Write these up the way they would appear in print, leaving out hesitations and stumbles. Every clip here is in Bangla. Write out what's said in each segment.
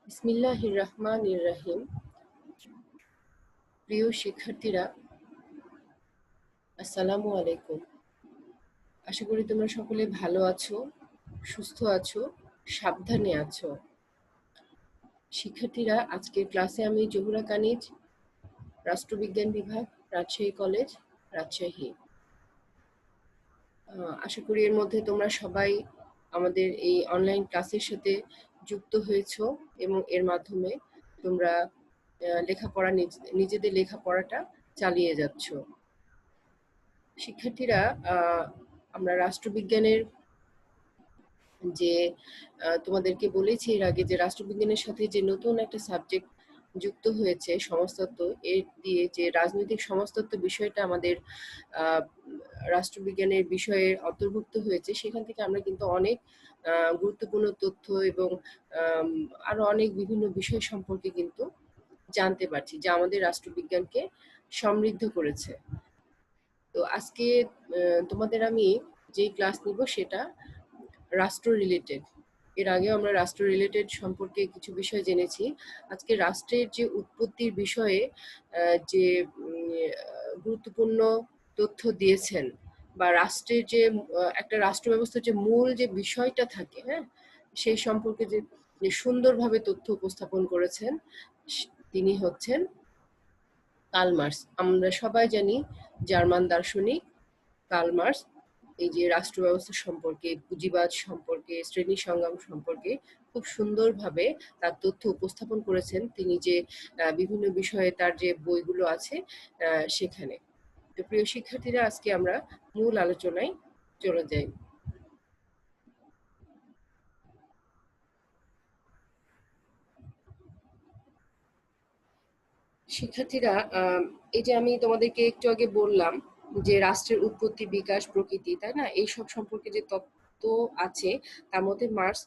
বিসমিল্লাহির রহমানির রহিম। প্রিয় শিক্ষার্থীরা, আসসালামু আলাইকুম। আশা করি তোমরা সকলে ভালো আছো, সুস্থ আছো, সাবধানে আছো। শিক্ষার্থীরা, আজকের ক্লাসে আমি জহুরা কানিজ, রাষ্ট্রবিজ্ঞান বিভাগ, রাজশাহী কলেজ, রাজশাহী। আশা করি এর মধ্যে তোমরা সবাই আমাদের এই অনলাইন ক্লাসের সাথে যুক্ত হয়েছো এবং এর মাধ্যমে তোমরা লেখাপড়া নিজেদের লেখাপড়াটা চালিয়ে যাচ্ছ। শিক্ষার্থীরা, আমরা রাষ্ট্রবিজ্ঞানের যে তোমাদেরকে বলেছি এর আগে যে রাষ্ট্রবিজ্ঞানের সাথে যে নতুন একটা সাবজেক্ট যুক্ত হয়েছে সমাজতত্ত্ব, এর দিয়ে যে রাজনৈতিক সমাজতত্ত্ব বিষয়টা আমাদের রাষ্ট্রবিজ্ঞানের বিষয়ের অন্তর্ভুক্ত হয়েছে, সেখান থেকে আমরা কিন্তু অনেক গুরুত্বপূর্ণ তথ্য এবং আরো অনেক বিভিন্ন বিষয় সম্পর্কে কিন্তু জানতে পারছি, যা আমাদের রাষ্ট্রবিজ্ঞানকে সমৃদ্ধ করেছে। তো আজকে তোমাদের আমি যে ক্লাস নিব সেটা রাষ্ট্র রিলেটেড। এর আগেও আমরা রাষ্ট্র রিলেটেড সম্পর্কে কিছু বিষয় জেনেছি। আজকে রাষ্ট্রের যে উৎপত্তির বিষয়ে যে গুরুত্বপূর্ণ তথ্য দিয়েছেন, বা রাষ্ট্রের যে একটা রাষ্ট্র ব্যবস্থার যে মূল যে বিষয়টা থাকে, হ্যাঁ, সেই সম্পর্কে যে সুন্দরভাবে তথ্য উপস্থাপন করেছেন তিনি হচ্ছেন কার্ল মার্কস। আমরা সবাই জানি জার্মান দার্শনিক কার্ল মার্কস এই যে রাষ্ট্র ব্যবস্থা সম্পর্কে, পুঁজিবাদ সম্পর্কে, শ্রেণী সংগ্রাম সম্পর্কে খুব সুন্দরভাবে তার তথ্য উপস্থাপন করেছেন তিনি, যে বিভিন্ন বিষয়ে তার যে বইগুলো আছে সেখানে। তো প্রিয় শিক্ষার্থীরা, আজকে আমরা মূল আলোচনায় চলে যাই। শিক্ষার্থীরা, এই যে আমি তোমাদেরকে একটু আগে বললাম যে রাষ্ট্রের উৎপত্তি, বিকাশ, প্রকৃতি, তাই না, এইসব সম্পর্কে যে তত্ত্ব আছে তার মধ্যে মার্কস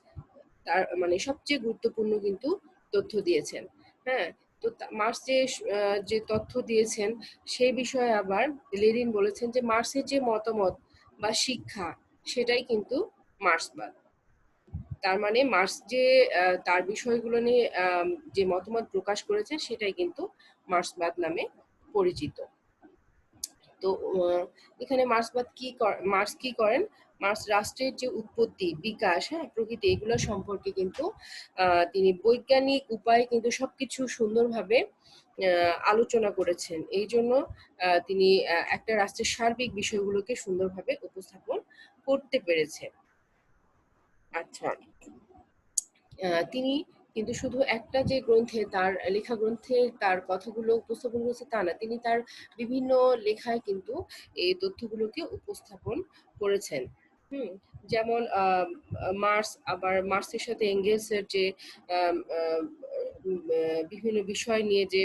তার মানে সবচেয়ে গুরুত্বপূর্ণ কিন্তু তথ্য দিয়েছেন। হ্যাঁ, তো মার্কস যে তথ্য দিয়েছেন সেই বিষয়ে আবার লেনিন বলেছেন যে মার্কসের যে মতামত বা শিক্ষা সেটাই কিন্তু মার্কসবাদ। তার মানে মার্কস যে তার বিষয়গুলো নিয়ে যে মতামত প্রকাশ করেছেন সেটাই কিন্তু মার্কসবাদ নামে পরিচিত। তো এখানে মার্কস কি করেন? মার্কস রাষ্ট্রের যে উৎপত্তি, বিকাশ, হ্যাঁ, প্রকৃতি, এগুলো সম্পর্কে কিন্তু তিনি বৈজ্ঞানিক উপায়ে কিন্তু সবকিছু সুন্দরভাবে আলোচনা করেছেন। এই জন্য তিনি একটা রাষ্ট্রের সার্বিক বিষয়গুলোকে সুন্দরভাবে উপস্থাপন করতে পেরেছেন। আচ্ছা, তিনি কিন্তু শুধু একটা যে গ্রন্থে, তার লেখা গ্রন্থে তার কথাগুলো উপস্থাপন করেছে তা না, তিনি তার বিভিন্ন লেখায় কিন্তু এই তথ্যগুলোকে উপস্থাপন করেছেন। হুম, যেমন মার্কসের সাথে এঙ্গেলসের যে বিভিন্ন বিষয় নিয়ে যে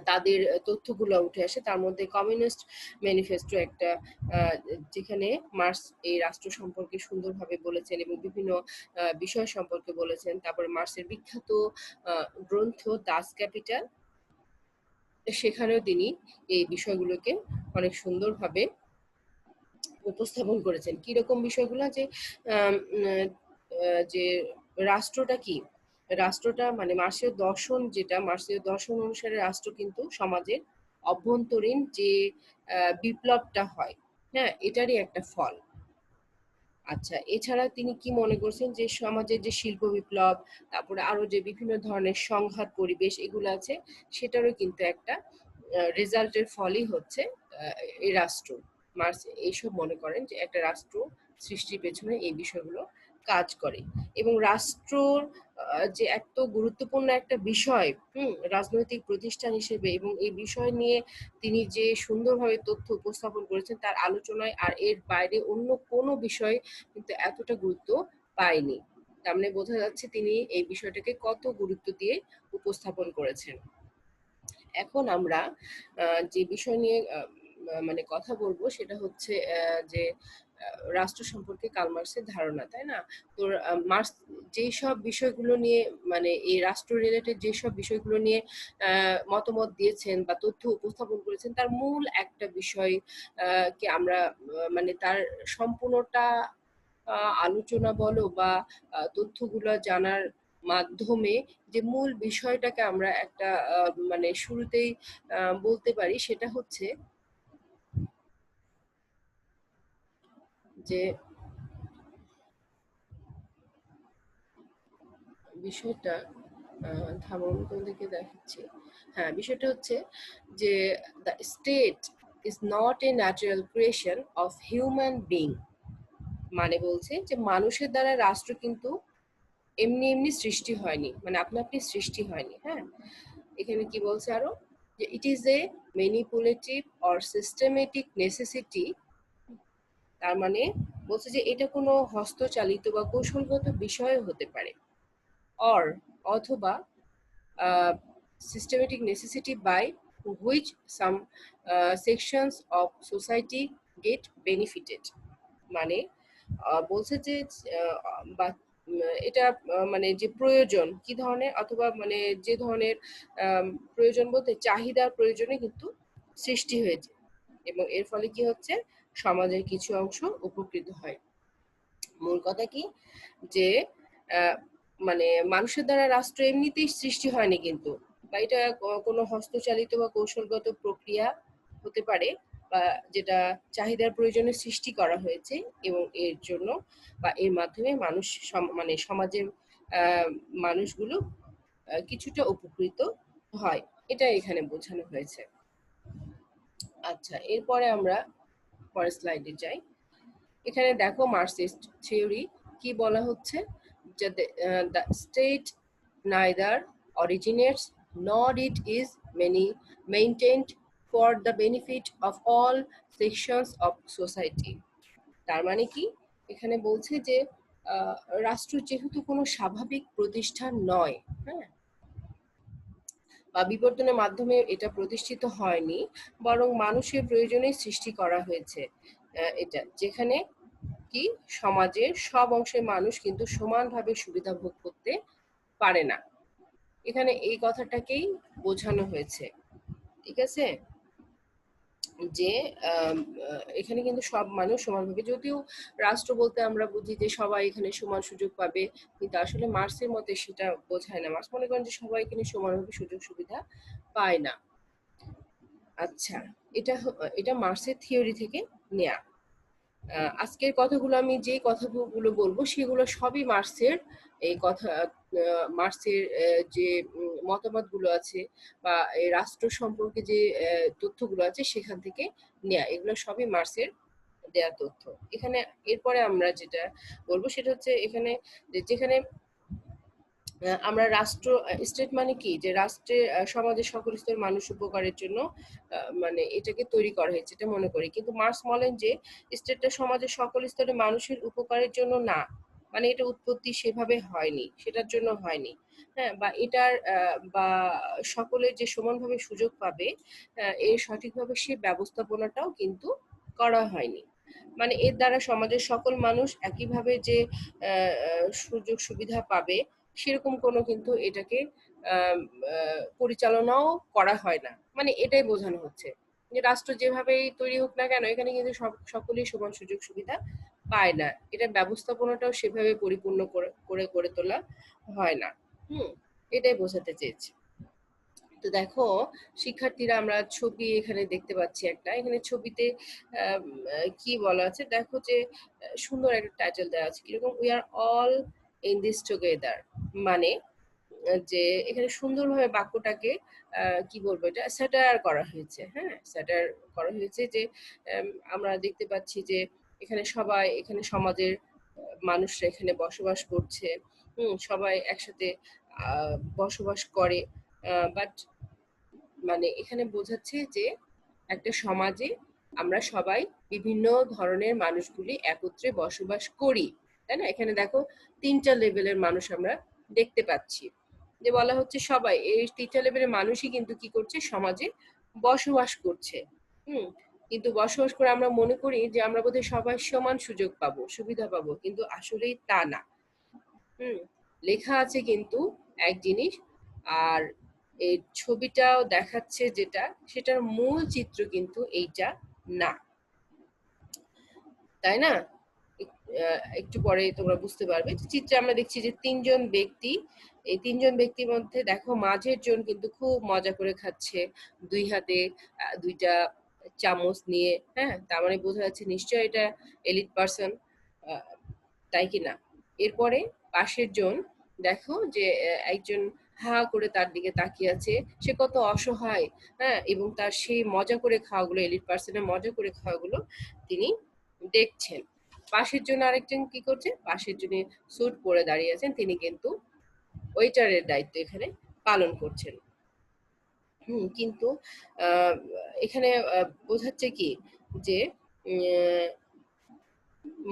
তাদের তথ্যগুলো উঠে আসে, তার মধ্যে কমিউনিস্ট ম্যানিফেস্টো একটা, যেখানে মার্কস এই রাষ্ট্র সম্পর্কে সুন্দরভাবে বলেছেন এবং বিভিন্ন বিষয় সম্পর্কে বলেছেন। তারপরে মার্কসের বিখ্যাত গ্রন্থ দাস ক্যাপিটাল, সেখানেও তিনি এই বিষয়গুলোকে অনেক সুন্দরভাবে উপস্থাপন করেছেন। কিরকম বিষয়গুলো? যে রাষ্ট্রটা কি, রাষ্ট্রটা মানে মার্কসীয় দর্শন অনুসারে রাষ্ট্র কিন্তু সমাজের অভ্যন্তরীণ যে বিপ্লবটা হয়, হ্যাঁ, এটারই একটা ফল। আচ্ছা, এছাড়া তিনি কি মনে করছেন যে সমাজের যে শিল্প বিপ্লব, তারপরে আরো যে বিভিন্ন ধরনের সংঘাত পরিবেশ এগুলো আছে, সেটারও কিন্তু একটা রেজাল্টের ফলই হচ্ছে এই রাষ্ট্র। মার্কস এইসব মনে করেন যে একটা রাষ্ট্র সৃষ্টির পেছনে এই বিষয়গুলো কাজ করে। এবং রাষ্ট্রর যে এত গুরুত্বপূর্ণ একটা বিষয়, রাজনৈতিক প্রতিষ্ঠান হিসেবে, এবং এই বিষয় নিয়ে তিনি যে সুন্দরভাবে তথ্য উপস্থাপন করেছেন তার আলোচনায় আর এর বাইরে অন্য কোনো বিষয় কিন্তু এতটা গুরুত্ব পায়নি। তার মানে বোঝা যাচ্ছে তিনি এই বিষয়টাকে কত গুরুত্ব দিয়ে উপস্থাপন করেছেন। এখন আমরা যে বিষয় নিয়ে মানে কথা বলবো সেটা হচ্ছে যে রাষ্ট্র সম্পর্কে কার্ল মার্কসের ধারণা, তাই না? তো মার্কস যেই সব বিষয়গুলো নিয়ে, মানে এই রাষ্ট্র রিলেটেড যেসব বিষয়গুলো নিয়ে মতামত দিয়েছেন বা তথ্য উপস্থাপন করেছেন, তার মূল একটা বিষয় কে আমরা মানে তার সম্পূর্ণটা আলোচনা বলো বা তথ্যগুলো জানার মাধ্যমে যে মূল বিষয়টাকে আমরা একটা মানে শুরুতেই বলতে পারি, সেটা হচ্ছে যে বিষয়টা থামুন, কোন দিকে দেখাচ্ছি। হ্যাঁ, বিষয়টা হচ্ছে যে the state is not a natural creation of human being. মানে বলছে যে মানুষের দ্বারা রাষ্ট্র কিন্তু এমনি এমনি সৃষ্টি হয়নি, মানে আপনা আপনি সৃষ্টি হয়নি। হ্যাঁ, এখানে কি বলছে আরো, যে it is a manipulative or systematic necessity. তার মানে বলছে যে এটা কোনো হস্তচালিত বা কৌশলগত বিষয় হতে পারে, অর অথবা systematic necessity by which some sections of society get benefited। মানে বলছে যে আহ, বা এটা মানে যে প্রয়োজন কি ধরনের, অথবা মানে যে ধরনের প্রয়োজন বলতে চাহিদার প্রয়োজনে কিন্তু সৃষ্টি হয়েছে, এবং এর ফলে কি হচ্ছে, সমাজের কিছু অংশ উপকৃত হয়। মূল কথা কি, যে আহ, মানে মানুষের দ্বারা রাষ্ট্র এমনিতেই সৃষ্টি হয়নি কিন্তু, বা এটা কোনো হস্তচালিত বা কৌশলগত প্রক্রিয়া হতে পারে, বা যেটা চাহিদার প্রয়োজনে সৃষ্টি করা হয়েছে, এবং এর জন্য বা এর মাধ্যমে মানুষ মানে সমাজের মানুষগুলো কিছুটা উপকৃত হয়, এটা এখানে বোঝানো হয়েছে। আচ্ছা, এরপরে আমরা পরের স্লাইডে যাই। এখানে দেখো মার্কসিস্ট থিওরি কি বলা হচ্ছে, যে the state neither originates nor it is maintained for the benefit of all sections of society। তার মানে কি, এখানে বলছে যে রাষ্ট্র যেহেতু কোনো স্বাভাবিক প্রতিষ্ঠান নয়, হ্যাঁ, বা বিবর্তনের মাধ্যমে এটা প্রতিষ্ঠিত হয়নি, বরং মানুষের প্রয়োজনে সৃষ্টি করা হয়েছে। এটা যেখানে কি সমাজের সব অংশের মানুষ কিন্তু সমানভাবে সুবিধা ভোগ করতে পারে না, এখানে এই কথাটাকেই বোঝানো হয়েছে। ঠিক আছে, যে এখানে কিন্তু সব মানুষ সমানভাবে, যদিও রাষ্ট্র বলতে আমরা বুঝি যে সবাই এখানে সমান সুযোগ পাবে, কিন্তু আসলে মার্ক্সের মতে সেটা বোঝায় না। মার্ক্স মনে করেন যে সবাই এখানে সমানভাবে সুযোগ সুবিধা পায় না। আচ্ছা, এটা মার্ক্সের থিওরি থেকে নেয়া। আজকের কথাগুলো, আমি যে কথাগুলো বলবো সেগুলো সবই মার্ক্সের এই কথা, মার্ক্সের যে মতামতগুলো আছে, বা এই রাষ্ট্র সম্পর্কে যে তথ্যগুলো আছে সেখান থেকে নেয়া, এগুলো সবই মার্ক্সের দেয়া তথ্য। এখানে এরপরে আমরা যেটা বলবো সেটা হচ্ছে এখানে যেখানে আমরা রাষ্ট্র, স্টেট মানে কি, যে রাষ্ট্রে সমাজের সকল স্তরের মানুষ উপকারের জন্য মানে এটাকে তৈরি করা হয়েছে এটা মনে করি, কিন্তু মার্ক্স বলেন যে স্টেটটা সমাজের সকল স্তরের মানুষের উপকারের জন্য না, মানে এটা উৎপত্তি সেভাবে হয়নি, সেটার জন্য হয়নি। হ্যাঁ, বা এটার বা সকলের যে সমানভাবে সুযোগ পাবে এর সঠিকভাবে সে ব্যবস্থাপনাটাও কিন্তু করা হয়নি। মানে এর দ্বারা সমাজের সকল মানুষ একইভাবে যে সুযোগ সুবিধা পাবে সেরকম কোনো কিন্তু এটাকে পরিচালনাও করা হয় না, মানে এটাই বোঝানো হচ্ছে যে রাষ্ট্র যেভাবেই তৈরি হোক না কেন এখানে কিন্তু সকলেই সমান সুযোগ সুবিধা পায় না, এটা ব্যবস্থাপনাটাও সেভাবে পরিপূর্ণ করে করে গড়ে তোলা হয় না। হুম, এটাই বোঝাতে চেয়েছি। তো দেখো শিক্ষার্থীরা, আমরা ছবি এখানে দেখতে পাচ্ছি একটা, এখানে ছবিতে কি বলা আছে দেখো, যে সুন্দর একটা টাইটেল দেওয়া আছে কিরকম, we are all in this together. মানে যে এখানে সুন্দরভাবে বাক্যটাকে কি বলবো, এটা স্যাটায়ার করা হয়েছে। হ্যাঁ, স্যাটায়ার করা হয়েছে যে আমরা দেখতে পাচ্ছি যে এখানে সবাই, এখানে সমাজের মানুষরা এখানে বসবাস করছে। সবাই একসাথে বসবাস করে, বাট মানে এখানে বোঝাচ্ছে যে একটা সমাজে আমরা সবাই বিভিন্ন ধরনের মানুষগুলি একত্রে বসবাস করি, তাই না? এখানে দেখো তিনটা লেভেলের মানুষ আমরা দেখতে পাচ্ছি, যে বলা হচ্ছে সবাই এই তিনটা লেভেলের মানুষই কিন্তু কি করছে, সমাজে বসবাস করছে। হুম, কিন্তু বসবাস করে আমরা মনে করি যে আমরা বোধহয় সবাই সমান সুযোগ পাবো, সুবিধা পাবো, কিন্তু আসলেই তা না। হুম, লেখা আছে কিন্তু এক জিনিস, আর এই ছবিটাও দেখাচ্ছে যেটা, সেটার মূল চিত্র কিন্তু এইটা না, তাই না? একটু পরে তোমরা বুঝতে পারবে। চিত্রে আমরা দেখছি যে তিনজন ব্যক্তি, এই তিনজন ব্যক্তির মধ্যে দেখো মাঝের জন কিন্তু খুব মজা করে খাচ্ছে, দুই হাতে দুইটা চামচ নিয়ে। হ্যাঁ, তার মানে বোঝা যাচ্ছে নিশ্চয় এটা এলিট পার্সন, তাই কি না? এরপরে পাশের জন দেখো যে একজন হা করে তার দিকে তাকিয়ে আছে, সে কত অসহায়। হ্যাঁ, এবং তার সেই মজা করে খাওয়াগুলো, এলিট পার্সনের মজা করে খাওয়াগুলো তিনি দেখছেন। পাশের জন্য আরেকজন কি করছে, পাশের জন্য স্যুট পরে দাঁড়িয়ে আছেন, তিনি কিন্তু ওয়েটারের দায়িত্ব এখানে পালন করছেন। কিন্তু আহ, এখানে বোঝাচ্ছে কি যে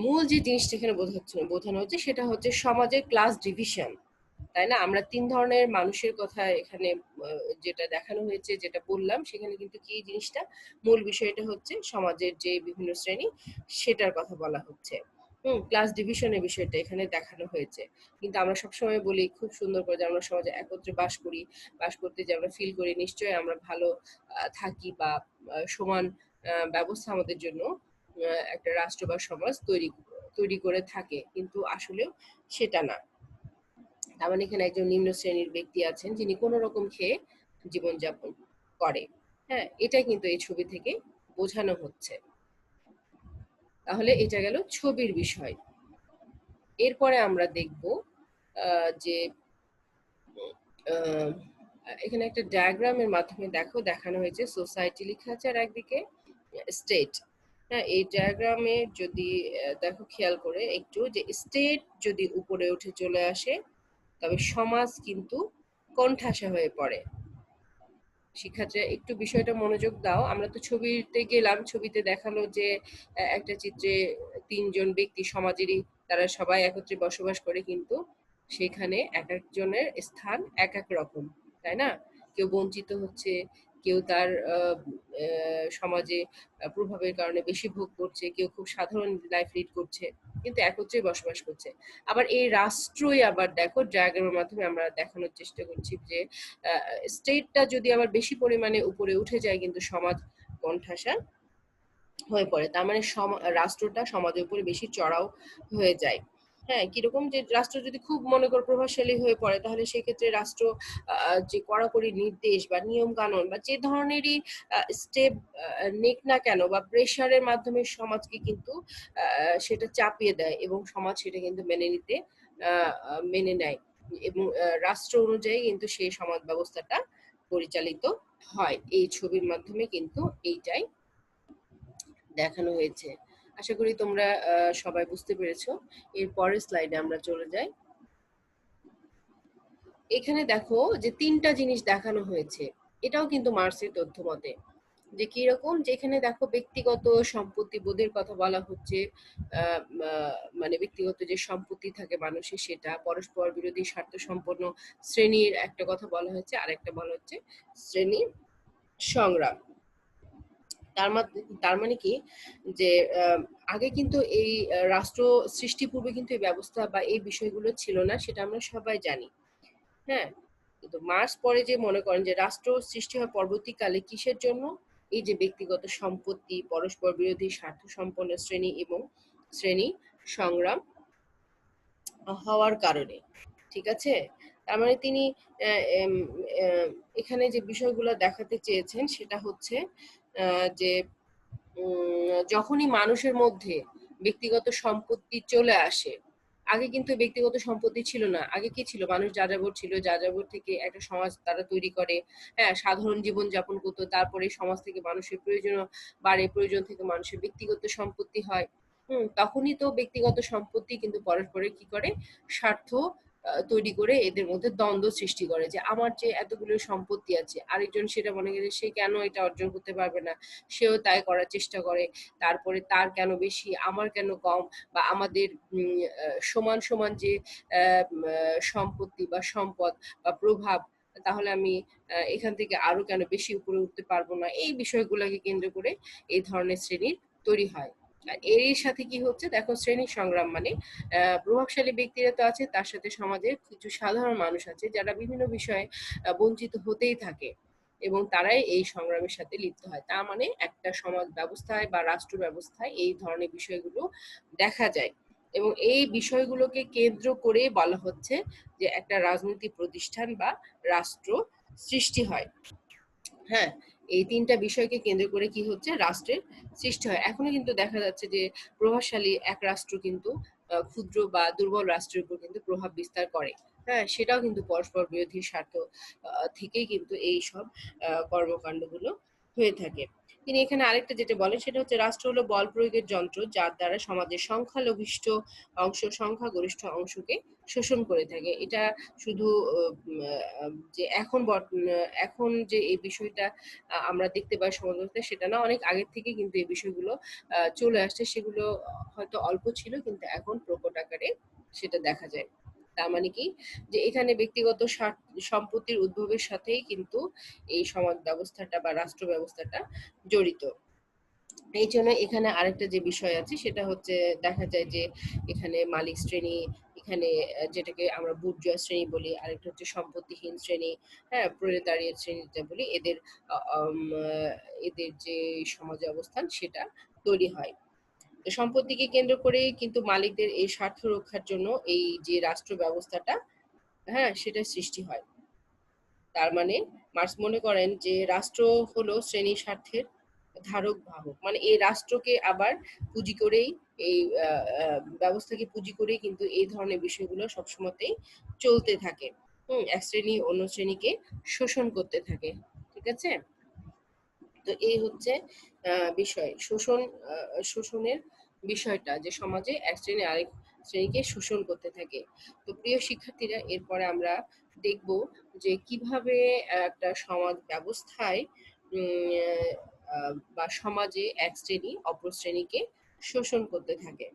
মূল যে জিনিসটা এখানে বোঝানো হচ্ছে সেটা হচ্ছে সমাজের ক্লাস ডিভিশন, তাই না? আমরা তিন ধরনের মানুষের কথা এখানে যেটা দেখানো হয়েছে, যেটা বললাম, সেখানে কিন্তু কি জিনিসটা মূল বিষয়টা হচ্ছে সমাজের যে বিভিন্ন শ্রেণী সেটার কথা বলা হচ্ছে। ক্লাস ডিভিশনের বিষয়টা এখানে দেখানো হয়েছে। কিন্তু আমরা সবসময় বলি খুব সুন্দর করে যে আমরা সমাজে একত্রে বাস করি, বাস করতে যে আমরা ফিল করি নিশ্চয়ই আমরা ভালো থাকি, বা সমান ব্যবস্থা আমাদের জন্য একটা রাষ্ট্র বা সমাজ তৈরি তৈরি করে থাকে, কিন্তু আসলেও সেটা না। তার মানে এখানে একজন নিম্ন শ্রেণীর ব্যক্তি আছেন যিনি কোনো রকম খেয়ে জীবনযাপন করে। হ্যাঁ, এটা কিন্তু এই ছবি থেকে বোঝানো হচ্ছে। তাহলে এটা গেল ছবির বিষয়। এরপরে আমরা দেখব যে আহ, এখানে একটা ডায়াগ্রামের মাধ্যমে দেখো দেখানো হয়েছে সোসাইটি লেখা আছে আর একদিকে স্টেট। হ্যাঁ, এই ডায়াগ্রামে যদি দেখো খেয়াল করে একটু, যে স্টেট যদি উপরে উঠে চলে আসে তবে সমাজ কিন্তু কোণঠাসা হয়ে পড়ে। শিক্ষার্থীরা একটু বিষয়টা মনোযোগ দাও। আমরা তো ছবিতে গেলাম, ছবিতে দেখালো যে একটা চিত্রে তিনজন ব্যক্তি সমাজেরই, তারা সবাই একত্রে বসবাস করে, কিন্তু সেখানে এক একজনের স্থান এক এক রকম, তাই না? কেউ বঞ্চিত হচ্ছে, কেউ তার সমাজে প্রভাবের কারণে বেশি ভোগ করছে, কেউ খুব সাধারণ লাইফ লিড করছে, কিন্তু একত্রে বসবাস করছে। আবার এই রাষ্ট্রই আবার দেখো ডায়াগ্রামের মাধ্যমে আমরা দেখানোর চেষ্টা করছি যে স্টেটটা যদি আবার বেশি পরিমাণে উপরে উঠে যায় কিন্তু সমাজ কোণঠাসা হয়ে পড়ে। তার মানে রাষ্ট্রটা সমাজের উপরে বেশি চড়াও হয়ে যায়। হ্যাঁ, কিরকম, যে রাষ্ট্র যদি খুব মনে করো প্রভাবশালী হয়ে পড়ে, তাহলে সেক্ষেত্রে রাষ্ট্র যে কড়াকড়ি নির্দেশ বা নিয়ম কানুন বা যে ধরনেরই স্টেপ নেক না কেন, বা প্রেশারের মাধ্যমে সমাজকে কিন্তু সেটা চাপিয়ে দেয় এবং সমাজ সেটা কিন্তু মেনে নেয়, এবং রাষ্ট্র অনুযায়ী কিন্তু সেই সমাজ ব্যবস্থাটা পরিচালিত হয়। এই ছবির মাধ্যমে কিন্তু এইটাই দেখানো হয়েছে। আশা করি তোমরা সবাই বুঝতে পেরেছো। এর পরের স্লাইডে আমরা চলে যাই। এখানে দেখো যে তিনটা জিনিস দেখানো হয়েছে, এটাও কিন্তু মার্কসের তথ্য মতে, যে কিরকম, যেখানে দেখো ব্যক্তিগত সম্পত্তি বোধের কথা বলা হচ্ছে। মানে ব্যক্তিগত যে সম্পত্তি থাকে মানুষের, সেটা পরস্পর বিরোধী স্বার্থ সম্পন্ন শ্রেণীর একটা কথা বলা হচ্ছে, আরেকটা বলা হচ্ছে শ্রেণী সংগ্রাম। তার মানে কি, যে আগে কিন্তু এই রাষ্ট্র সৃষ্টি পূর্বে কিন্তু এই ব্যবস্থা বা এই বিষয়গুলো ছিল না, সেটা আমরা সবাই জানি। হ্যাঁ, কিন্তু মার্কস পরে যে মনে করেন যে রাষ্ট্র সৃষ্টি হয় পরবর্তীকালে কিসের জন্য, এই যে ব্যক্তিগত সম্পত্তি, পরস্পর বিরোধী স্বার্থ সম্পন্ন শ্রেণী এবং শ্রেণী সংগ্রাম হওয়ার কারণে। ঠিক আছে? তার মানে তিনি এখানে যে বিষয়গুলো দেখাতে চেয়েছেন সেটা হচ্ছে যে যখনই মানুষের মধ্যে ব্যক্তিগত সম্পত্তি চলে আসে, আগে কিন্তু ব্যক্তিগত সম্পত্তি ছিল না। আগে কি ছিল, মানুষ যাযাবর ছিল, যাযাবর থেকে একটা সমাজ তারা তৈরি করে। হ্যাঁ, সাধারণ জীবন যাপন করতো, তারপরে সমাজ থেকে মানুষের প্রয়োজন বাড়ে, প্রয়োজন থেকে মানুষের ব্যক্তিগত সম্পত্তি হয়। তখনই তো ব্যক্তিগত সম্পত্তি কিন্তু পরস্পরের কি করে, স্বার্থ তৈরি করে এদের মধ্যে দ্বন্দ্ব সৃষ্টি করে, যে আমার যে এতগুলো সম্পত্তি আছে, আরেকজন সেটা মনে করে সে কেন এটা অর্জন করতে পারবে না, সেও তাই করার চেষ্টা করে। তারপরে তার কেন বেশি, আমার কেন কম, বা আমাদের সমান সমান যে সম্পত্তি বা সম্পদ বা প্রভাব, তাহলে আমি এখান থেকে আরো কেন বেশি উপরে উঠতে পারবো না, এই বিষয়গুলোকে কেন্দ্র করে এই ধরনের শ্রেণীর তৈরি হয়। আর এর সাথে কি হচ্ছে দেখো, শ্রেণী সংগ্রাম মানে প্রভাবশালী ব্যক্তিরা তো আছে, তার সাথে সমাজের কিছু সাধারণ মানুষ আছে যারা বিভিন্ন বিষয়ে বঞ্চিত হতেই থাকে, এবং তারাই এই সংগ্রামের সাথে লিপ্ত হয়। তার মানে একটা সমাজ ব্যবস্থায় বা রাষ্ট্র ব্যবস্থায় এই ধরনের বিষয়গুলো দেখা যায়। এবং এই বিষয়গুলোকে কেন্দ্র করে বলা হচ্ছে যে একটা রাজনৈতিক প্রতিষ্ঠান বা রাষ্ট্র সৃষ্টি হয়। হ্যাঁ, এই তিনটা বিষয়কে কেন্দ্র করে কি হচ্ছে, রাষ্ট্রের সৃষ্টি হয়। এখনো কিন্তু দেখা যাচ্ছে যে প্রভাবশালী এক রাষ্ট্র কিন্তু ক্ষুদ্র বা দুর্বল রাষ্ট্রের উপর কিন্তু প্রভাব বিস্তার করে। হ্যাঁ, সেটাও কিন্তু পরস্পর বিরোধী স্বার্থ থেকেই কিন্তু এই সব কর্মকাণ্ডগুলো হয়ে থাকে। তিনি এখানে আরেকটা যেটা বলেন সেটা হচ্ছে রাষ্ট্র হলো বল প্রয়োগের যন্ত্র যার দ্বারা সমাজের সংখ্যালঘিষ্ঠ অংশ সংখ্যাগরিষ্ঠ অংশকে শোষণ করে থাকে। এটা শুধু যে এখন যে এই বিষয়টা আমরা দেখতে পাই সমাজ ব্যবস্থায় সেটা না, অনেক আগের থেকে কিন্তু এই বিষয়গুলো চলে আসছে। সেগুলো হয়তো অল্প ছিল কিন্তু এখন প্রকট আকারে সেটা দেখা যায়। তার মানে কি, যে এখানে ব্যক্তিগত সম্পত্তির উদ্ভবের সাথেই কিন্তু এই সমাজ ব্যবস্থাটা বা রাষ্ট্র ব্যবস্থাটা জড়িত। এই জন্য এখানে আরেকটা যে বিষয় আছে সেটা হচ্ছে, দেখা যায় যে এখানে মালিক শ্রেণী, এখানে যেটাকে আমরা বুর্জোয়া শ্রেণী বলি, আরেকটা হচ্ছে সম্পত্তিহীন শ্রেণী, হ্যাঁ প্রোলেতারিয়েট শ্রেণী যেটা বলি, এদের এদের যে সমাজে অবস্থান সেটা তৈরি হয়। তো সম্পত্তিকে কেন্দ্র করেই কিন্তু মালিকদের এই স্বার্থ রক্ষার জন্য এই যে রাষ্ট্র ব্যবস্থাটা, হ্যাঁ সেটা সৃষ্টি হয়। তার মানে মার্কস মনে করেন যে রাষ্ট্র হলো শ্রেণী স্বার্থের ধারক বাহক, মানে এই রাষ্ট্রকে আবার পুঁজি করেই, এই ব্যবস্থাকে পুঁজি করেই কিন্তু এই ধরনের বিষয়গুলো সবসময়তেই চলতে থাকে। এক শ্রেণী অন্য শ্রেণীকে শোষণ করতে থাকে। ঠিক আছে, তো এই হচ্ছে বিষয় শোষণের বিষয়টা, যে সমাজে এক শ্রেণী আরেক শ্রেণীকে শোষণ করতে থাকে। তো প্রিয় শিক্ষার্থীরা, এরপরে আমরা দেখব যে কিভাবে একটা সমাজ ব্যবস্থায় বা সমাজে এক শ্রেণী অপর শ্রেণীকে শোষণ করতে থাকে,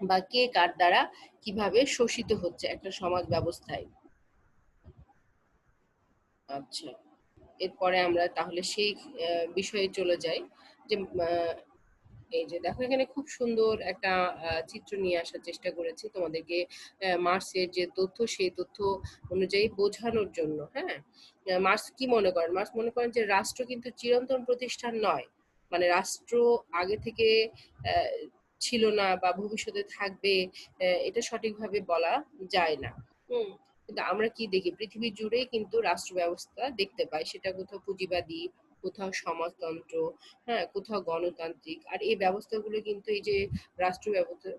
বা কে কার দ্বারা কিভাবে শোষিত হচ্ছে একটা সমাজ ব্যবস্থায়। আচ্ছা, এরপরে আমরা তাহলে সেই বিষয়ে চলে যাই। যে এই যে দেখো, এখানে খুব সুন্দর একটা চিত্র নিয়ে আসার চেষ্টা করেছি তোমাদেরকে মার্কসের যে তথ্য সেই তথ্য অনুযায়ী বোঝানোর জন্য। হ্যাঁ, মার্কস কি মনে করেন, মার্কস মনে করেন যে রাষ্ট্র কিন্তু চিরন্তন প্রতিষ্ঠান নয়। মানে রাষ্ট্র আগে থেকে আহ, ছিল না বা ভবিষ্যতে থাকবে, এটা সঠিকভাবে বলা যায় না। হুম, কিন্তু আমরা কি দেখি, পৃথিবী জুড়ে কিন্তু রাষ্ট্র ব্যবস্থা দেখতে পাই, সেটা কোথাও পুঁজিবাদী, কোথাও সমাজতন্ত্র, হ্যাঁ কোথাও গণতান্ত্রিক। আর এই ব্যবস্থাগুলো কিন্তু, এই যে রাষ্ট্র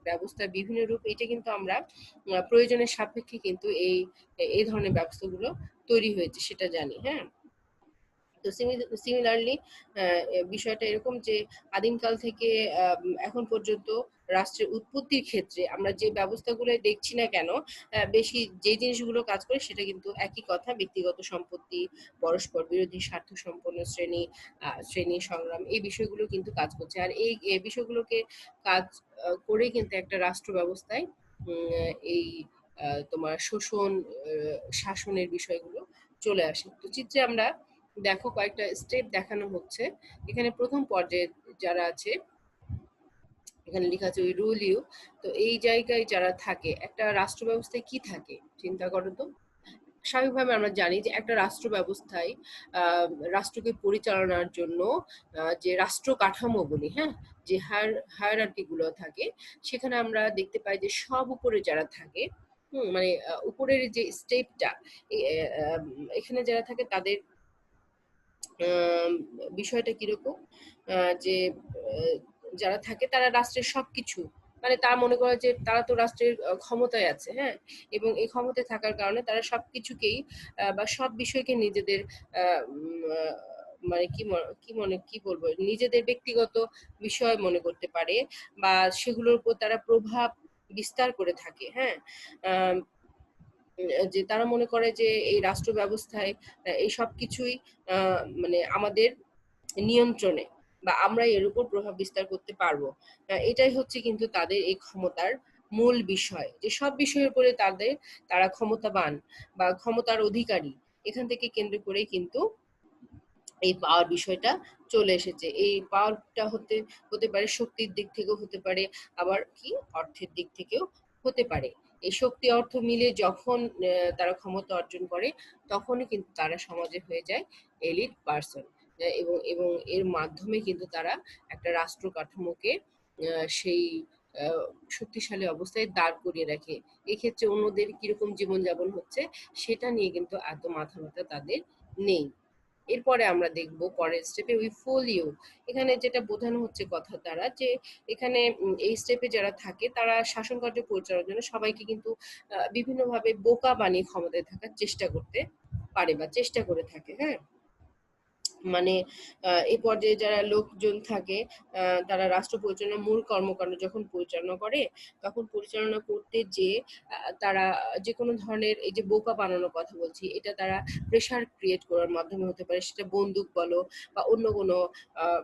ব্যবস্থার বিভিন্ন রূপ, এটা কিন্তু আমরা প্রয়োজনের সাপেক্ষে কিন্তু এই ধরনের ব্যবস্থাগুলো তৈরি হয়েছে সেটা জানি। হ্যাঁ, তো সিমিলারলি বিষয়টা এরকম যে আদিমকাল থেকে এখন পর্যন্ত রাষ্ট্রের উৎপত্তির ক্ষেত্রে আমরা যে ব্যবস্থাগুলো দেখছি না কেন, বেশি যে জিনিসগুলো কাজ করে সেটা কিন্তু একই কথা, ব্যক্তিগত সম্পত্তি, পরস্পর বিরোধী স্বার্থ সম্পন্ন শ্রেণী সংগ্রাম, এই বিষয়গুলো কিন্তু কাজ করছে। আর এই বিষয়গুলোকে কাজ করে কিন্তু একটা রাষ্ট্র ব্যবস্থায় এই তোমার শাসনের বিষয়গুলো চলে আসে। তো চিত্রে আমরা দেখো কয়েকটা স্টেপ দেখানো হচ্ছে। এখানে প্রথম পর্যায়ে যারা আছে, এখানে লেখা আছে উই রুল ইউ। তো এই জায়গায় যারা থাকে, একটা রাষ্ট্র ব্যবস্থায় কি থাকে চিন্তা করো তো। স্বাভাবিকভাবে আমরা জানি যে একটা রাষ্ট্র ব্যবস্থায় রাষ্ট্রকে পরিচালনার জন্য যে রাষ্ট্র কাঠামো বলি, হ্যাঁ যে হায়ারার্কি গুলো থাকে, সেখানে আমরা দেখতে পাই যে সব উপরে যারা থাকে, মানে উপরের যে স্টেপটা, এখানে যারা থাকে তাদের বিষয়টা কিরকম, যে যারা থাকে তারা রাষ্ট্রের সবকিছু, মানে তারা মনে করে যে তারা তো রাষ্ট্রের ক্ষমতায় আছে। হ্যাঁ, এবং এই ক্ষমতায় থাকার কারণে তারা সবকিছুকেই বা সব বিষয়কে নিজেদের মানে কি বলবো, নিজেদের ব্যক্তিগত বিষয় মনে করতে পারে, বা সেগুলোর উপর তারা প্রভাব বিস্তার করে থাকে। হ্যাঁ, যে তারা মনে করে যে এই রাষ্ট্র ব্যবস্থায় এই সব কিছুই মানে আমাদের নিয়ন্ত্রণে, বা আমরা এর উপর প্রভাব বিস্তার করতে পারবো। এটাই হচ্ছে কিন্তু তাদের এই ক্ষমতার মূল বিষয়, যে সব বিষয়ের উপরে তারা ক্ষমতাবান বা ক্ষমতার অধিকারী। এখান থেকে কেন্দ্র করেই কিন্তু এই পাওয়ার বিষয়টা চলে এসেছে। এই পাওয়ারটা হতে পারে শক্তির দিক থেকেও হতে পারে, আবার কি অর্থের দিক থেকেও হতে পারে। এই শক্তি অর্থ মিলে যখন তারা ক্ষমতা অর্জন করে, তখনই কিন্তু তারা সমাজে হয়ে যায় এলিট পার্সন। এবং এবং এর মাধ্যমে কিন্তু তারা একটা রাষ্ট্র কাঠামোকে সেই শক্তিশালী অবস্থায় দাঁড় করিয়ে রাখে। এক্ষেত্রে অন্যদের কিরকম জীবনযাপন হচ্ছে সেটা নিয়ে কিন্তু এত মাথা ব্যথা তাদের নেই। এরপরে আমরা দেখব পরের স্টেপে উই ফুল ইউ। এখানে যেটা বোঝানো হচ্ছে কথা দ্বারা যে এখানে এই স্টেপে যারা থাকে তারা শাসন কার্য পরিচালনার জন্য সবাইকে কিন্তু বিভিন্নভাবে বোকা বানিয়ে ক্ষমতায় থাকার চেষ্টা করতে পারে বা চেষ্টা করে থাকে। হ্যাঁ, মানে এই পর্যায়ে যারা লোকজন থাকে তারা রাষ্ট্র পরিচালনার মূল কর্মকাণ্ড যখন পরিচালনা করে তখন পরিচালনা করতে যে তারা যে কোনো ধরনের এই যে বোকা বানানোর কথা বলছি এটা তারা প্রেশার ক্রিয়েট করার মাধ্যমে হতে পারে, সেটা বন্দুক বলো বা অন্য কোনো আহ,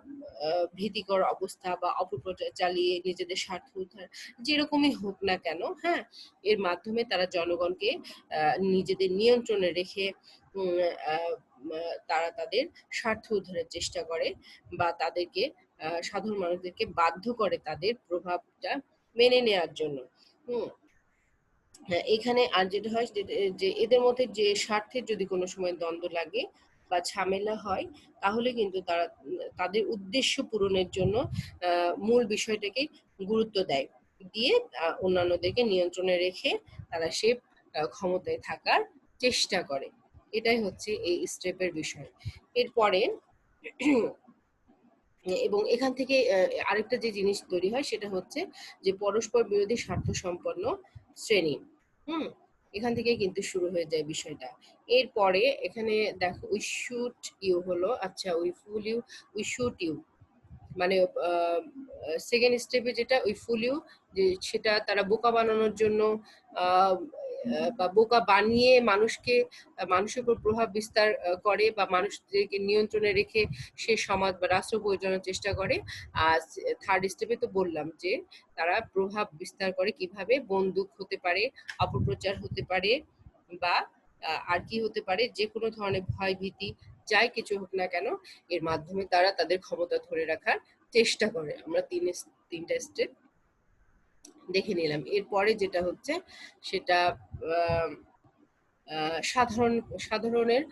ভীতিকর অবস্থা বা অপপ্রচার চালিয়ে নিজেদের স্বার্থ উদ্ধার যেরকমই হোক না কেন, হ্যাঁ, এর মাধ্যমে তারা জনগণকে নিজেদের নিয়ন্ত্রণে রেখে উম, আহ, তারা তাদের স্বার্থ উদ্ধারের চেষ্টা করে বা তাদেরকে সাধারণ মানুষদেরকে বাধ্য করে তাদের প্রভাবটা মেনে নেয়ার জন্য। হুম, হ্যাঁ, এখানে আর যেটা হয় যে এদের মধ্যে যে স্বার্থের যদি কোনো সময় দ্বন্দ্ব লাগে বা ঝামেলা হয় তাহলে কিন্তু তারা তাদের উদ্দেশ্য পূরণের জন্য মূল বিষয়টাকে গুরুত্ব দেয়, দিয়ে অন্যান্যদেরকে নিয়ন্ত্রণে রেখে তারা সে ক্ষমতায় থাকার চেষ্টা করে। এটাই হচ্ছে এই স্টেপের বিষয়। এরপরে এবং এখান থেকে আরেকটা যে জিনিস তৈরি হয় সেটা হচ্ছে যে পরস্পর বিরোধী স্বার্থ সম্পন্ন শ্রেণী। হুম, এখান থেকে কিন্তু শুরু হয়ে যায় বিষয়টা। এরপরে এখানে দেখো উই শুট ইউ হলো, আচ্ছা we fool you, we shoot you মানে সেকেন্ড স্টেপে যেটা উই ফুল ইউ, যে সেটা তারা বোকা বানানোর জন্য আহ, বা বোকা বানিয়ে মানুষকে মানুষের উপর প্রভাব বিস্তার করে বা মানুষদেরকে নিয়ন্ত্রণে রেখে সে সমাজ বা রাষ্ট্র পরিচালনার চেষ্টা করে। আর থার্ড স্টেপে তো বললাম যে তারা প্রভাব বিস্তার করে কিভাবে, বন্দুক হতে পারে, অপপ্রচার হতে পারে বা আর কি হতে পারে, যে কোনো ধরনের ভয় ভীতি যাই কিছু হোক না কেন এর মাধ্যমে তারা তাদের ক্ষমতা ধরে রাখার চেষ্টা করে। আমরা তিনটা স্টেপ দেখে নিলাম। এরপরে যেটা হচ্ছে সেটা আহ, সাধারণের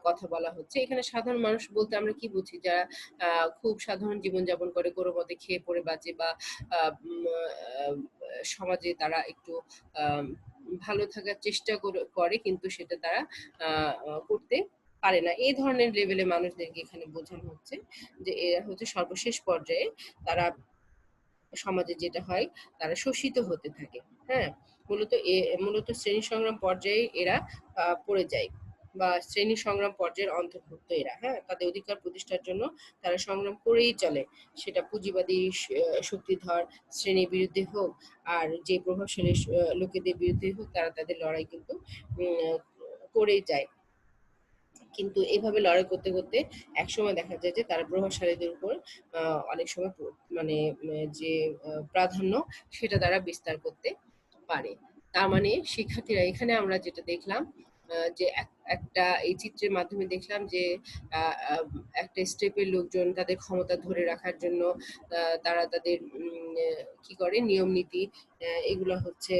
কথা বলা হচ্ছে। এখানে সাধারণ মানুষ বলতে আমরা কি বুঝি, যারা খুব সাধারণ জীবনযাপন করে, কোনো মতে খেয়ে পড়ে বাঁচে বা সমাজে তারা একটু আহ, ভালো থাকার চেষ্টা করে কিন্তু সেটা তারা করতে পারে না, এই ধরনের লেভেলে মানুষদেরকে এখানে বোঝানো হচ্ছে যে এরা হচ্ছে সর্বশেষ পর্যায়ে তারা সমাজে যেটা হয় তারা শোষিত হতে থাকে। হ্যাঁ, মূলত শ্রেণী সংগ্রাম পর্যায়ে এরা পড়ে যায় বা শ্রেণী সংগ্রাম পর্যায়ের অন্তর্ভুক্ত এরা। হ্যাঁ, তাদের অধিকার প্রতিষ্ঠার জন্য তারা সংগ্রাম করেই চলে, সেটা পুঁজিবাদী শক্তিধর শ্রেণীর বিরুদ্ধে হোক আর যে প্রভাবশালী লোকেদের বিরুদ্ধে হোক, তারা তাদের লড়াই কিন্তু করেই যায়। কিন্তু এভাবে লড়াই করতে করতে একসময় দেখা যায় যে তারা প্রভাবশালীদের উপর অনেক সময় মানে যে প্রাধান্য সেটা তারা বিস্তার করতে পারে। তার মানে শিক্ষার্থীরা এখানে আমরা যেটা দেখলাম যে একটা এই চিত্রের মাধ্যমে দেখলাম যে আহ, আহ, একটা স্টেপের লোকজন তাদের ক্ষমতা ধরে রাখার জন্য তারা তাদের কি করে নিয়ম নীতি এগুলো হচ্ছে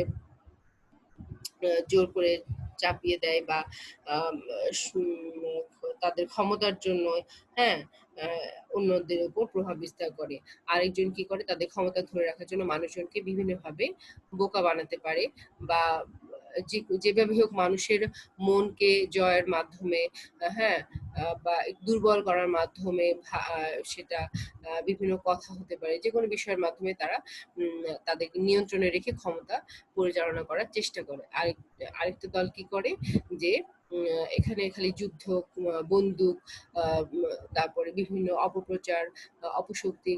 জোর করে চাপিয়ে দেয় বা আম, তাদের ক্ষমতার জন্য, হ্যাঁ, অন্যদের উপর প্রভাব বিস্তার করে। আরেকজন কি করে, তাদের ক্ষমতা ধরে রাখার জন্য মানুষজনকে বিভিন্নভাবে বোকা বানাতে পারে বা যেভাবে হোক মানুষের মনকে জয়ের মাধ্যমে, হ্যাঁ, বা দুর্বল করার মাধ্যমে সেটা বিভিন্ন কথা হতে পারে, যে কোনো বিষয়ের মাধ্যমে তারা তাদেরকে নিয়ন্ত্রণে রেখে ক্ষমতা পরিচালনা করার চেষ্টা করে। আরেকটা দল কি করে যে এখানে খালি যুদ্ধ, বন্দুক, তারপরে বিভিন্ন অপপ্রচার, অপশক্তি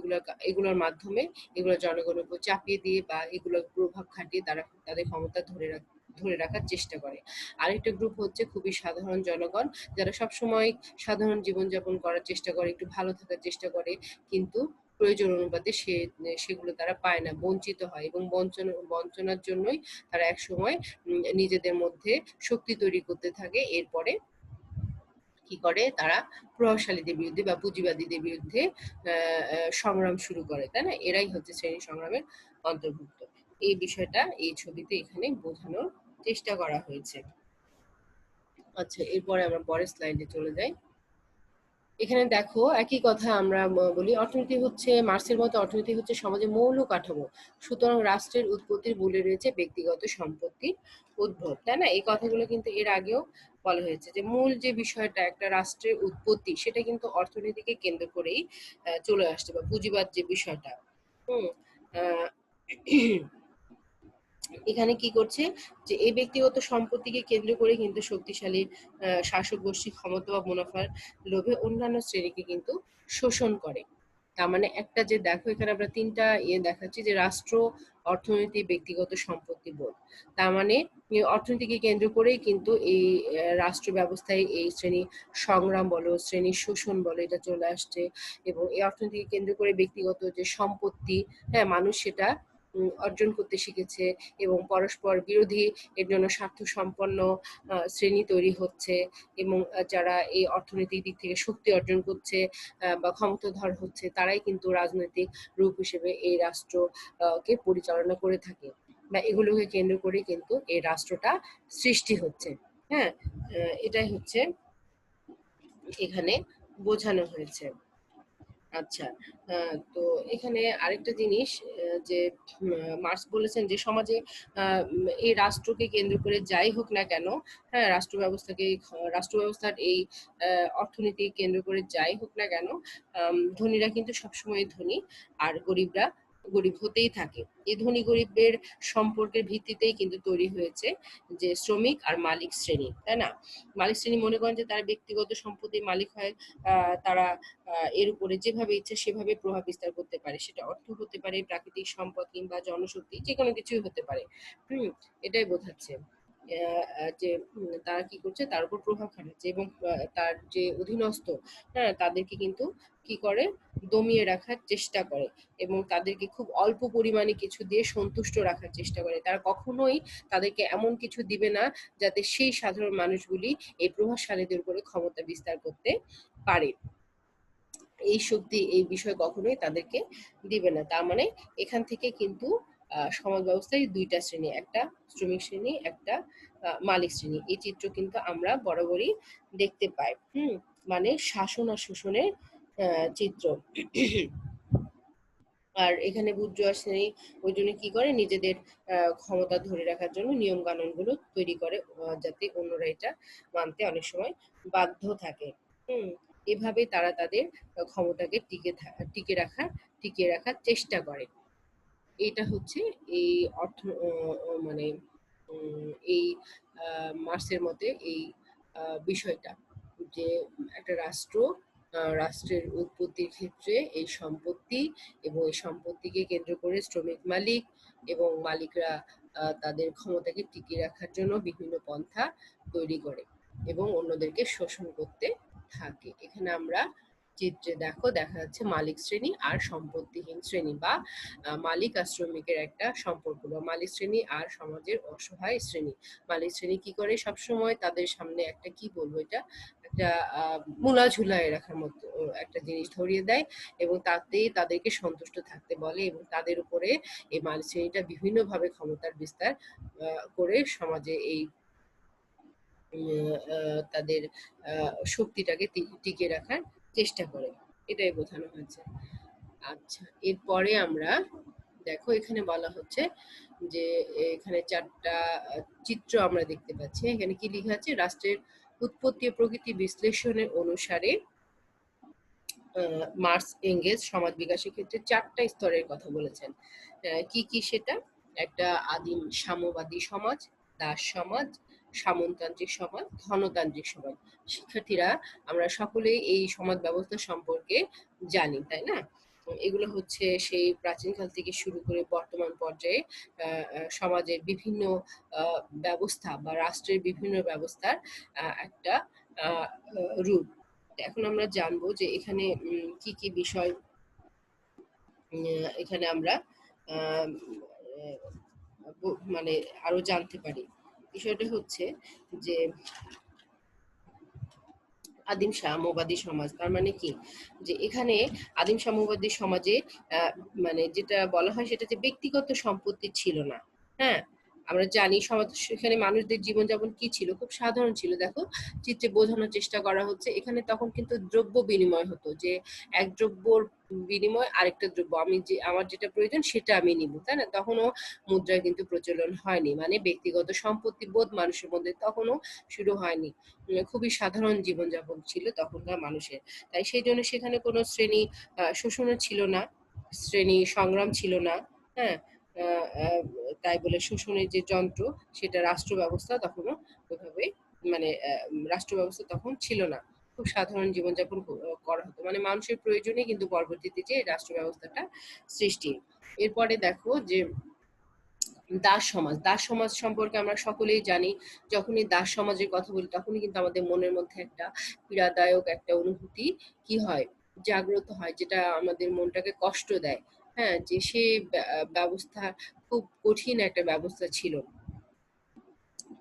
এগুলোর মাধ্যমে এগুলো জনগণের উপর চাপিয়ে দিয়ে বা এগুলোর প্রভাব খাটিয়ে তারা তাদের ক্ষমতা ধরে রাখার চেষ্টা করে। আরেকটা গ্রুপ হচ্ছে খুবই সাধারণ জনগণ, যারা সবসময় সাধারণ জীবনযাপন করার চেষ্টা করে, একটু ভালো থাকার চেষ্টা করে, কিন্তু প্রয়োজন অনুপাতে সেগুলো তারা পায় না, বঞ্চিত হয় এবং বঞ্চনার জন্যই তারা একসময় নিজেদের মধ্যে শক্তি তৈরি করতে থাকে। এরপরে কি করে তারা প্রভাবশালীদের বিরুদ্ধে বা পুঁজিবাদীদের বিরুদ্ধে সংগ্রাম শুরু করে, তাই না? এরাই হচ্ছে শ্রেণী সংগ্রামের অন্তর্ভুক্ত। এই বিষয়টা এই ছবিতে এখানে বোঝানোর চেষ্টা করা হয়েছে। আচ্ছা, এরপরে আমরা পরের স্লাইডে চলে যাই। এখানে দেখো একই কথা আমরা বলি, অর্থনীতি হচ্ছে মার্ক্সের মতো অর্থনীতি হচ্ছে সমাজের মৌল কাঠামো, সুতরাং রাষ্ট্রের উৎপত্তির মূলে রয়েছে ব্যক্তিগত সম্পত্তির উদ্ভব, তাই না? এই কথাগুলো কিন্তু এর আগেও বলা হয়েছে যে মূল যে বিষয়টা একটা রাষ্ট্রের উৎপত্তি, সেটা কিন্তু অর্থনীতিকে কেন্দ্র করেই চলে আসছে, বা পুঁজিবাদ যে বিষয়টা। হুম আহ, এখানে কি করছে, যে এই ব্যক্তিগত সম্পত্তিকে কেন্দ্র করে কিন্তু শক্তিশালী শাসক গোষ্ঠী ক্ষমতা বা মুনাফার লোভে অন্যান্য শ্রেণীকে কিন্তু শোষণ করে। তার মানে একটা যে দেখো এখানে আমরা তিনটা দেখাচ্ছি, যে রাষ্ট্র, অর্থনীতি, ব্যক্তিগত সম্পত্তি বোধ। তার মানে অর্থনীতিকে কেন্দ্র করেই কিন্তু এই রাষ্ট্র ব্যবস্থায় এই শ্রেণী সংগ্রাম বলো, শ্রেণী শোষণ বলো, এটা চলে আসছে। এবং এই অর্থনীতিকে কেন্দ্র করে ব্যক্তিগত যে সম্পত্তি, হ্যাঁ, মানুষ সেটা অর্জন করতে শিখেছে, এবং পরস্পর বিরোধী এর জন্য স্বার্থ সম্পন্ন শ্রেণী তৈরি হচ্ছে। এবং যারা এই অর্থনৈতিক দিক থেকে শক্তি অর্জন করছে বা ক্ষমতাধর হচ্ছে, তারাই কিন্তু রাজনৈতিক রূপ হিসেবে এই রাষ্ট্র কে পরিচালনা করে থাকে, বা এগুলোকে কেন্দ্র করে কিন্তু এই রাষ্ট্রটা সৃষ্টি হচ্ছে। হ্যাঁ, এটাই হচ্ছে এখানে বোঝানো হয়েছে। আচ্ছা, তো এখানে আরেকটা জিনিস, যে মার্কস বলেছেন যে সমাজে এই রাষ্ট্রকে কেন্দ্র করে যাই হোক না কেন, হ্যাঁ, রাষ্ট্র ব্যবস্থার এই অর্থনীতি কেন্দ্র করে যাই হোক না কেন, ধনীরা কিন্তু সবসময় ধনী, আর গরিবরা গরিব হতেই থাকে। এই ধনী গরিবের সম্পর্কের ভিত্তিতেই কিন্তু তৈরি হয়েছে যে শ্রমিক আর মালিক শ্রেণী, তাই না? মালিক শ্রেণী মনে করেন যে তারা ব্যক্তিগত সম্পত্তির মালিক হয়, তারা এর উপরে যেভাবে ইচ্ছে সেভাবে প্রভাব বিস্তার করতে পারে, সেটা অর্থ হতে পারে, প্রাকৃতিক সম্পদ কিংবা জনশক্তি, যে কোনো কিছুই হতে পারে। হুম এটাই বোঝাচ্ছে যে তারা কি করছে, তার উপর প্রভাব খাটাচ্ছে, এবং তার যে অধীনস্থ, হ্যাঁ, তাদেরকে কিন্তু কি করে, দমিয়ে রাখার চেষ্টা করে, এবং তাদেরকে খুব অল্প পরিমাণে কিছু দিয়ে সন্তুষ্ট রাখার চেষ্টা করে। তারা কখনোই তাদেরকে এমন কিছু দিবে না যাতে সেই সাধারণ মানুষগুলি এই প্রভাবশালীদের উপরে ক্ষমতা বিস্তার করতে পারে। এই শক্তি, এই বিষয় কখনোই তাদেরকে দিবে না। তার মানে এখান থেকে কিন্তু সমাজ ব্যবস্থায় দুইটা শ্রেণী, একটা শ্রমিক শ্রেণী, একটা মালিক শ্রেণী, এই চিত্র কিন্তু আমরা বরাবরই দেখতে পাই। মানে শাসন আর শোষণের চিত্র। আর এখানে বুর্জোয়া শ্রেণী ওই জন্য কি করে, নিজেদের ক্ষমতা ধরে রাখার জন্য নিয়ম কানুন গুলো তৈরি করে, যাতে অন্যরা এটা মানতে অনেক সময় বাধ্য থাকে। হুম এভাবে তারা তাদের ক্ষমতাকে টিকে রাখার চেষ্টা করে। এটা হচ্ছে এই অর্থ মানে এই মার্ক্সের মতে এই বিষয়টা, যে একটা রাষ্ট্রের উৎপত্তির ক্ষেত্রে এই সম্পত্তি, এবং এই সম্পত্তিকে কেন্দ্র করে শ্রমিক মালিক এবং মালিকরা তাদের ক্ষমতাকে টিকিয়ে রাখার জন্য বিভিন্ন পন্থা তৈরি করে এবং অন্যদেরকে শোষণ করতে থাকে। এখানে আমরা চিত্রে দেখা যাচ্ছে মালিক শ্রেণী আর সম্পত্তিহীন শ্রেণী, বা মালিক আর শ্রমিকের একটা সম্পর্ক, বা মালিক শ্রেণী আর সমাজের অসহায় শ্রেণী। মালিক শ্রেণী কি করে, সবসময় তাদের সামনে একটা কি বলবো, এটা একটা মূলা ঝুলায় রাখার মতো একটা জিনিস ধরিয়ে দেয়, এবং তাতেই তাদেরকে সন্তুষ্ট থাকতে বলে, এবং তাদের উপরে এই মালিক শ্রেণীটা বিভিন্নভাবে ক্ষমতার বিস্তার করে সমাজে এই তাদের শক্তিটাকে টিকিয়ে রাখার চেষ্টা করে। এটাই বোঝানো হয়েছে। আচ্ছা, এরপরে আমরা দেখো এখানে বলা হচ্ছে যে এখানে চারটা চিত্র আমরা দেখতে পাচ্ছি। এখানে কি লেখা আছে, রাষ্ট্রের উৎপত্তি ও প্রকৃতি বিশ্লেষণের অনুসারে মার্কস এঙ্গেলস সমাজ বিকাশের ক্ষেত্রে চারটা স্তরের কথা বলেছেন। কি কি সেটা, একটা আদিম সাম্যবাদী সমাজ, দাস সমাজ, সামন্ততান্ত্রিক সমাজ, ধনতান্ত্রিক সমাজ। শিক্ষার্থীরা আমরা সকলেই এই সমাজ ব্যবস্থা সম্পর্কে জানি, তাই না? এগুলো হচ্ছে সেই প্রাচীনকাল থেকে শুরু করে বর্তমান পর্যায়ে সমাজের বিভিন্ন ব্যবস্থা বা রাষ্ট্রের বিভিন্ন ব্যবস্থার একটা রূপ। এখন আমরা জানবো যে এখানে কি কি বিষয় এখানে আমরা আহ, মানে আরো জানতে পারি। বিষয়টা হচ্ছে যে আদিম সাম্যবাদী সমাজ, তার মানে কি, যে এখানে আদিম সাম্যবাদী সমাজে আহ, মানে যেটা বলা হয় সেটা যে ব্যক্তিগত সম্পত্তি ছিল না। হ্যাঁ, আমরা জানি সমাজ সেখানে মানুষদের জীবনযাপন কি ছিল, খুব সাধারণ ছিল। দেখো চিত্রে বোঝানোর চেষ্টা করা হচ্ছে, এখানে তখন কিন্তু দ্রব্য বিনিময় হতো, যে এক দ্রব্যর বিনিময় আরেকটা দ্রব্য, আমি যে আমার যেটা প্রয়োজন সেটা আমি নিব, তাই না? তখনও মুদ্রার কিন্তু প্রচলন হয়নি, মানে ব্যক্তিগত সম্পত্তি বোধ মানুষের মধ্যে তখনও শুরু হয়নি। খুবই সাধারণ জীবনযাপন ছিল তখনকার মানুষের। তাই সেই জন্য সেখানে কোনো শ্রেণী শোষণও ছিল না, শ্রেণী সংগ্রাম ছিল না। হ্যাঁ, আহ, আহ, তাই বলে শোষণের যে যন্ত্র, সেটা রাষ্ট্র ব্যবস্থা তখনও ওইভাবে, মানে রাষ্ট্র ব্যবস্থা তখন ছিল না। খুব সাধারণ জীবনযাপন করা হতো, মানে মানুষের প্রয়োজনে কিন্তু পরবর্তীতে যে রাষ্ট্র ব্যবস্থাটা সৃষ্টি। এরপরে দেখো যে দাস সমাজ, দাস সমাজ সম্পর্কে আমরা সকলেই জানি। যখনই দাস সমাজের কথা বলি তখনই কিন্তু আমাদের মনের মধ্যে একটা পীড়াদায়ক একটা অনুভূতি কি হয়, জাগ্রত হয়, যেটা আমাদের মনটাকে কষ্ট দেয়। হ্যাঁ, যে সে ব্যবস্থা খুব কঠিন একটা ব্যবস্থা ছিল।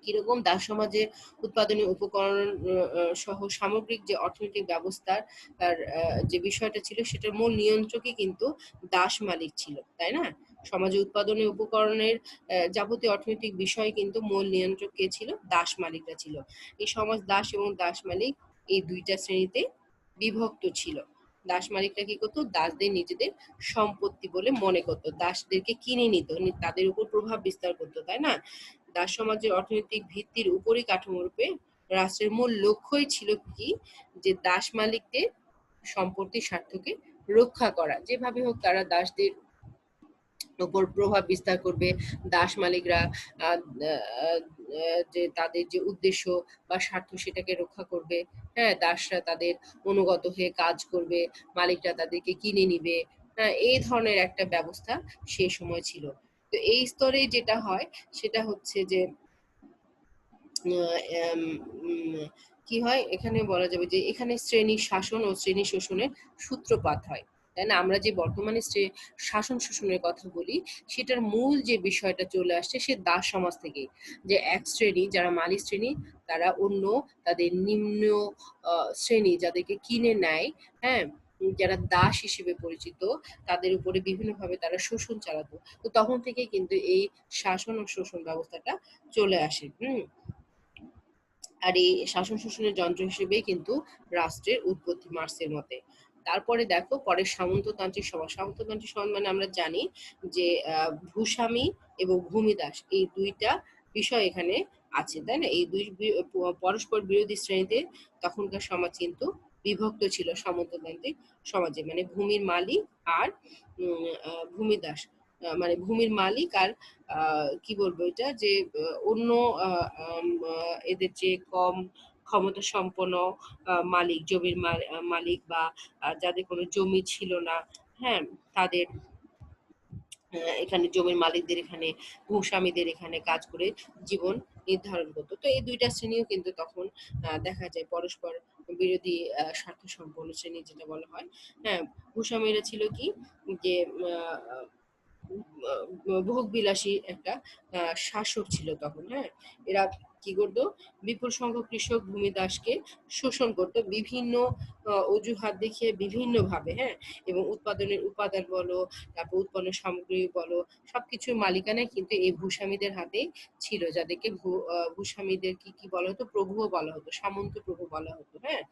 কিরকম দাস সমাজে উৎপাদনী উপকরণ সহ সামগ্রিক যে অর্থনৈতিক ব্যবস্থার তার যে বিষয়টা ছিল, সেটার মূল নিয়ন্ত্রকই কিন্তু দাস মালিক ছিল, তাই না? সমাজে উৎপাদনী উপকরণের যাবতীয় অর্থনৈতিক বিষয় কিন্তু মূল নিয়ন্ত্রক কে ছিল? দাস মালিকরা ছিল। এই সমাজ দাস এবং দাস মালিক এই দুইটা শ্রেণীতে বিভক্ত ছিল। দাস মালিকরা কি করতো? দাসদের নিজেদের সম্পত্তি বলে মনে করতো, দাসদেরকে কিনে নিত, তাদের উপর প্রভাব বিস্তার করতো, তাই না? দাস সমাজের অর্থনৈতিক ভিত্তির উপরই কাঠামোরূপে রাষ্ট্রের মূল লক্ষ্যই ছিল কি, যে দাস মালিকদের সম্পত্তির স্বার্থকে রক্ষা করা, যেভাবে হোক তারা দাসদের উপর প্রভাব বিস্তার করবে। দাস মালিকরা আহ, আহ, যে তাদের যে উদ্দেশ্য বা স্বার্থ সেটাকে রক্ষা করবে। হ্যাঁ, দাসরা তাদের অনুগত হয়ে কাজ করবে, মালিকরা তাদেরকে কিনে নিবে। হ্যাঁ, এই ধরনের একটা ব্যবস্থা সেই সময় ছিল। তো এই স্তরে যেটা হয় সেটা হচ্ছে যে কি হয়, এখানে বলা যাবে যে এখানে শ্রেণী শাসন ও শ্রেণী শোষণের সূত্রপাত হয়, তাই না? আমরা যে বর্তমানে শাসন শোষণের কথা বলি, সেটার মূল যে বিষয়টা চলে আসছে সে দাস সমাজ থেকে। যে এক শ্রেণী যারা মালিক শ্রেণী, তারা অন্য তাদের নিম্ন শ্রেণী যাদেরকে কিনে নেয়, হ্যাঁ, যারা দাস হিসেবে পরিচিত, তাদের উপরে বিভিন্নভাবে তারা শোষণ চালাতো। তো তখন থেকে কিন্তু এই শাসন ও শোষণ ব্যবস্থাটা চলে আসে। আর এই শাসন শোষণের যন্ত্র হিসেবেই কিন্তু রাষ্ট্রের উৎপত্তি মার্ক্সের মতে। তারপরে দেখো পরে সামন্ততান্ত্রিক সমাজ। সামন্ততান্ত্রিক সমাজ মানে আমরা জানি যে ভূস্বামী এবং ভূমিদাস এই দুইটা বিষয় এখানে আছে, তাই না? এই দুই পরস্পর বিরোধী শ্রেণীতে তখনকার সমাজ কিন্তু বিভক্ত ছিল সামন্ততান্ত্রিক সমাজে, মানে ভূমির মালিক আর ভূমিদাস, মানে ভূমির মালিক আর কি বলবো এটা, যে অন্য এদের যে কম ক্ষমতা সম্পন্ন মালিক, জমির মালিক, বা যাদের কোনো জমি ছিল না, হ্যাঁ, তাদের এখানে জমির মালিকদের এখানে ভূস্বামীদের এখানে কাজ করে জীবন নির্ধারণ করতো। তো এই দুইটা শ্রেণীও কিন্তু তখন দেখা যায় পরস্পর বিরোধী স্বার্থ সম্পন্ন শ্রেণী যেটা বলা হয়। হ্যাঁ, ভূস্বামীরা ছিল কি, যে ভোগ বিলাসী একটা শাসক ছিল তখন। হ্যাঁ, এরা কি করতো? বিপুল সংখ্যক কৃষক ভূমিদাসকে শোষণ করতো বিভিন্ন অজুহাত দেখিয়ে, বিভিন্ন ভাবে। হ্যাঁ, এবং উৎপাদনের উপাদান বলো, তারপর উৎপন্ন সামগ্রী বলো, সবকিছুর মালিকানাই কিন্তু এই ভূস্বামীদের হাতে ছিল, যাদেরকে ভূস্বামীদের কি কি বলা হতো? প্রভুও বলা হতো, সামন্ত প্রভু বলা হতো। হ্যাঁ,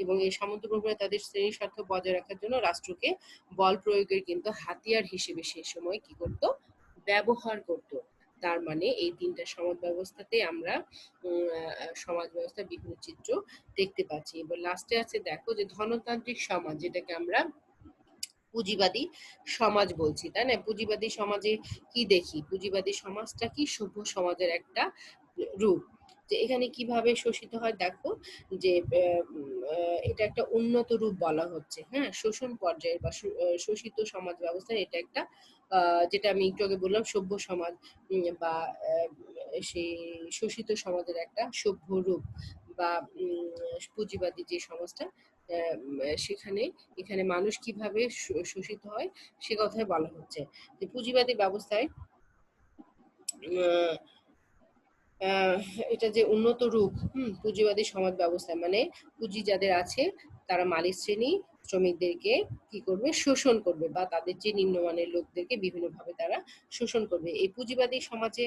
এবং এই সামন্ত প্রভুরা তাদের শ্রেণী স্বার্থ বজায় রাখার জন্য রাষ্ট্রকে বল প্রয়োগের কিন্তু হাতিয়ার হিসেবে সে সময় কি করত? ব্যবহার করত। তার মানে এই তিনটা সমাজ ব্যবস্থাতে আমরা সমাজ ব্যবস্থার বিভিন্ন চিত্র দেখতে পাচ্ছি। এবার লাস্টে আছে দেখো যে ধনতান্ত্রিক সমাজ, যেটাকে আমরা পুঁজিবাদী সমাজ বলছি, তাই না? পুঁজিবাদী সমাজে কি দেখি? পুঁজিবাদী সমাজটা কি? সভ্য সমাজের একটা রূপ। যে এখানে কিভাবে শোষিত হয় দেখো, যে এটা একটা উন্নত রূপ বলা হচ্ছে। হ্যাঁ, শোষণ পর্যায়ে বা শোষিত সমাজ ব্যবস্থা, এটা একটা যেটা আমি একটু আগে বললাম সভ্য সমাজ, বা সেই শোষিত সমাজের একটা সভ্য রূপ, বা পুঁজিবাদী যে সমাজটা, সেখানে এখানে মানুষ কিভাবে শোষিত হয় সে কথাই বলা হচ্ছে। যে পুঁজিবাদী ব্যবস্থায় আহ, আহ, এটা যে উন্নত রূপ, পুঁজিবাদী সমাজ ব্যবস্থা, মানে পুঁজি যাদের আছে তারা মালিক শ্রেণী শ্রমিকদেরকে কি করবে, শোষণ করবে, বা তাদের যে নিম্নমানের লোকদেরকে বিভিন্নভাবে তারা শোষণ করবে। এই পুঁজিবাদী সমাজে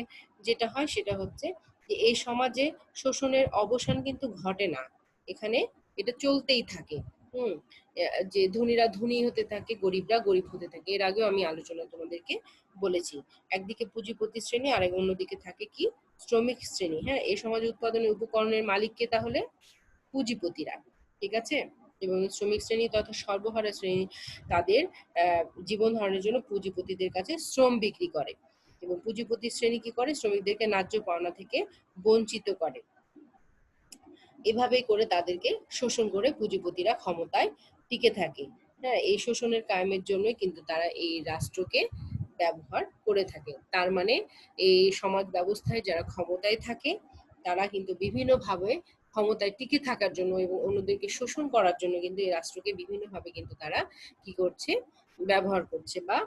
যেটা হয় সেটা হচ্ছে যে এই সমাজে শোষণের অবসান কিন্তু ঘটে না, এখানে এটা চলতেই থাকে। হুম যে ধনীরা ধনী হতে থাকে, গরিবরা গরিব হতে থাকে। এর আগেও আমি আলোচনা তোমাদেরকে বলেছি। একদিকে পুঁজিপতি শ্রেণী, আর অন্যদিকে থাকে কি, শ্রমিক শ্রেণী। হ্যাঁ, এই সমাজে উৎপাদনের উপকরণের মালিককে তাহলে পুঁজিপতিরা, ঠিক আছে। এবং শ্রমিক শ্রেণী তথা সর্বহারা শ্রেণী তাদের জীবন ধারণের জন্য পুঁজিপতিদের কাছে শ্রম বিক্রি করে, এবং পুঁজিপতি শ্রেণী কি করে, শ্রমিকদেরকে ন্যায্য পাওনা থেকে বঞ্চিত করে। এভাবেই করে তাদেরকে শোষণ করে পুঁজিপতিরা ক্ষমতায় টিকে থাকে। হ্যাঁ, এই শোষণের কায়েমের জন্যই কিন্তু তারা এই রাষ্ট্রকে ব্যবহার করে থাকে। তার মানে এই সমাজ ব্যবস্থায় যারা ক্ষমতায় থাকে তারা কিন্তু বিভিন্নভাবে ক্ষমতায় টিকে থাকার জন্য এবং অন্যদেরকে শোষণ করার জন্য কিন্তু এই রাষ্ট্রকে বিভিন্নভাবে কিন্তু তারা কি করছে, ব্যবহার করছে, বা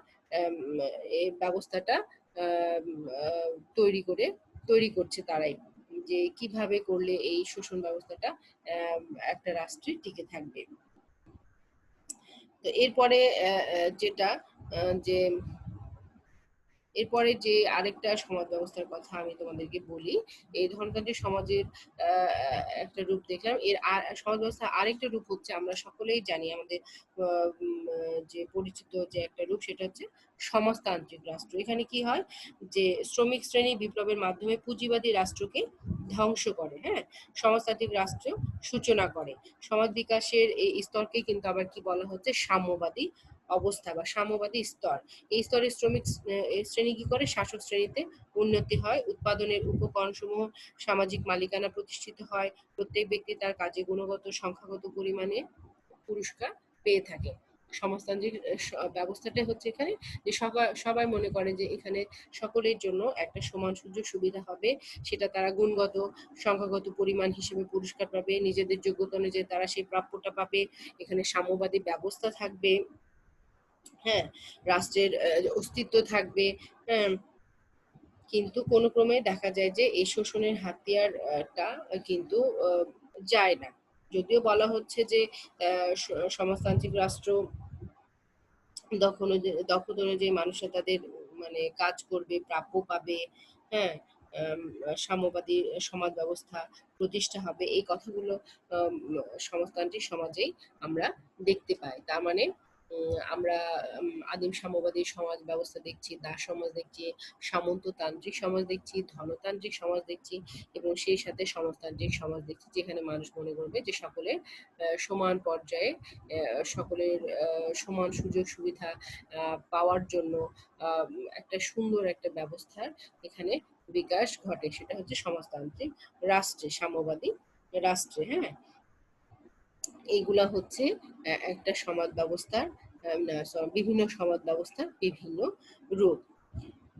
এই ব্যবস্থাটা আম, আহ, তৈরি করে তৈরি করছে তারাই, যে কিভাবে করলে এই শোষণ ব্যবস্থাটা একটা রাষ্ট্রে টিকে থাকবে। তো এরপরে যেটা যে এরপরে যে আরেকটা সমাজ ব্যবস্থার কথা আমি তোমাদেরকে বলি, এই ধনতান্ত্রিক সমাজের একটা রূপ দেখলাম। এর সমাজ ব্যবস্থার আরেকটা রূপ হচ্ছে, আমরা সকলেই জানি আমাদের যে পরিচিত যে একটা রূপ, সেটা হচ্ছে সমাজতান্ত্রিক রাষ্ট্র। এখানে কি হয়, যে শ্রমিক শ্রেণী বিপ্লবের মাধ্যমে পুঁজিবাদী রাষ্ট্রকে ধ্বংস করে, হ্যাঁ, সমাজতান্ত্রিক রাষ্ট্র সূচনা করে। সমাজ বিকাশের এই স্তরকে কিন্তু আবার কি বলা হচ্ছে, সাম্যবাদী অবস্থা বা সাম্যবাদী স্তর। এই স্তরে শ্রমিক শ্রেণী কি করে, শাসক শ্রেণীতে উন্নতি হয়, উৎপাদনের উপকরণসমূহ সামাজিক মালিকানা প্রতিষ্ঠিত হয়, প্রত্যেক ব্যক্তি তার কাজে গুণগত সংখ্যাগত পরিমাণে পুরস্কার পেয়ে থাকে। সমাজতান্ত্রিক ব্যবস্থাটা হচ্ছে এখানে যে সবাই মনে করে যে এখানে সকলের জন্য একটা সমান সুযোগ সুবিধা হবে, সেটা তারা গুণগত সংখ্যাগত পরিমাণ হিসেবে পুরস্কার পাবে, নিজেদের যোগ্যতা অনুযায়ী তারা সেই প্রাপ্যটা পাবে, এখানে সাম্যবাদী ব্যবস্থা থাকবে, হ্যাঁ, রাষ্ট্রের অস্তিত্ব থাকবে। হ্যাঁ, কিন্তু কোনো ক্রমে দেখা যায় যে এই শোষণের হাতিয়ারটা কিন্তু যায় না। যদিও বলা হচ্ছে যে সমাজতান্ত্রিক রাষ্ট্র দক্ষতা অনুযায়ী মানুষরা তাদের মানে কাজ করবে, প্রাপ্য পাবে, হ্যাঁ, সাম্যবাদী সমাজ ব্যবস্থা প্রতিষ্ঠা হবে, এই কথাগুলো সমাজতান্ত্রিক সমাজেই আমরা দেখতে পাই। তার মানে আমরা আদিম সাম্যবাদী সমাজ ব্যবস্থা দেখছি, দাস সমাজ দেখছি, সামন্ততান্ত্রিক সমাজ দেখছি, ধনতান্ত্রিক সমাজ দেখছি, এবং সেই সাথে সমাজতান্ত্রিক সমাজ দেখছি, যেখানে মানুষ মনে করবে যে সকলের সমান পর্যায়ে সকলের সমান সুযোগ সুবিধা পাওয়ার জন্য একটা সুন্দর একটা ব্যবস্থার এখানে বিকাশ ঘটে, সেটা হচ্ছে সমাজতান্ত্রিক রাষ্ট্রে, সাম্যবাদী রাষ্ট্রে। হ্যাঁ, এইগুলা হচ্ছে একটা সমাজ ব্যবস্থার বিভিন্ন সমাজ ব্যবস্থার বিভিন্ন রূপ।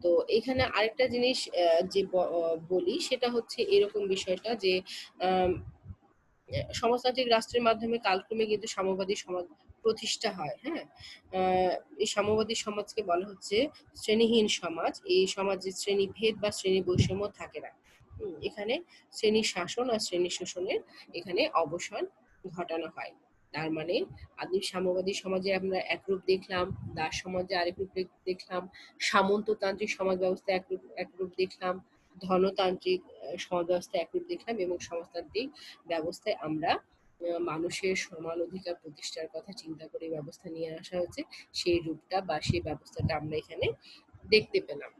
তো এখানে আরেকটা জিনিস যে বলি, সেটা হচ্ছে এরকম বিষয়টা যে সমাজতান্ত্রিক রাষ্ট্রের মাধ্যমে কালক্রমে কিন্তু সাম্যবাদী সমাজ প্রতিষ্ঠা হয়। হ্যাঁ, এই সাম্যবাদী সমাজকে বলা হচ্ছে শ্রেণীহীন সমাজ। এই সমাজে শ্রেণীভেদ বা শ্রেণী বৈষম্য থাকে না। এখানে শ্রেণী শাসন আর শ্রেণী শোষণের এখানে অবসান ঘটানো হয়। তার মানে আদিম সাম্যবাদী সমাজে আমরা একরূপ দেখলাম, দাস সমাজে আরেক রূপ দেখলাম, সামন্ততান্ত্রিক সমাজ ব্যবস্থা একরূপ দেখলাম, ধনতান্ত্রিক সমাজ ব্যবস্থা একরূপ দেখলাম, এবং সমাজতান্ত্রিক ব্যবস্থায় আমরা মানুষের সমান অধিকার প্রতিষ্ঠার কথা চিন্তা করে ব্যবস্থা নিয়ে আসা হচ্ছে, সেই রূপটা বা সেই ব্যবস্থাটা আমরা এখানে দেখতে পেলাম।